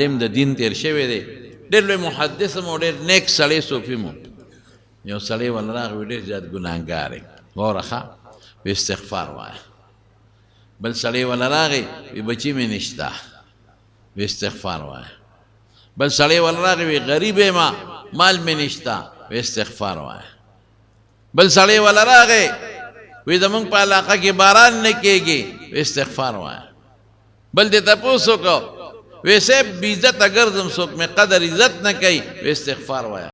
عالم د دین تیر شوی دی ډېر لوی محدث مو ډېر نیک سړی صوفي مو یو سړی ول راغی ډېر زیات ګناهګار دی غوره ښه وی استغفار وایه بل سړی ول راغی وی بچی مې نشته وی استغفار وایه بل سړی ول راغی وی غریب یم مال مې نشته وی استغفار وایه بل سړی ول راغی وی زمونږ په علاقه کې باران نه کېږي وی استغفار وایه بل دې تپوس وکړو ویسے بی عزت اگر تم سوک میں قدر عزت نہ کئی استغفار وایا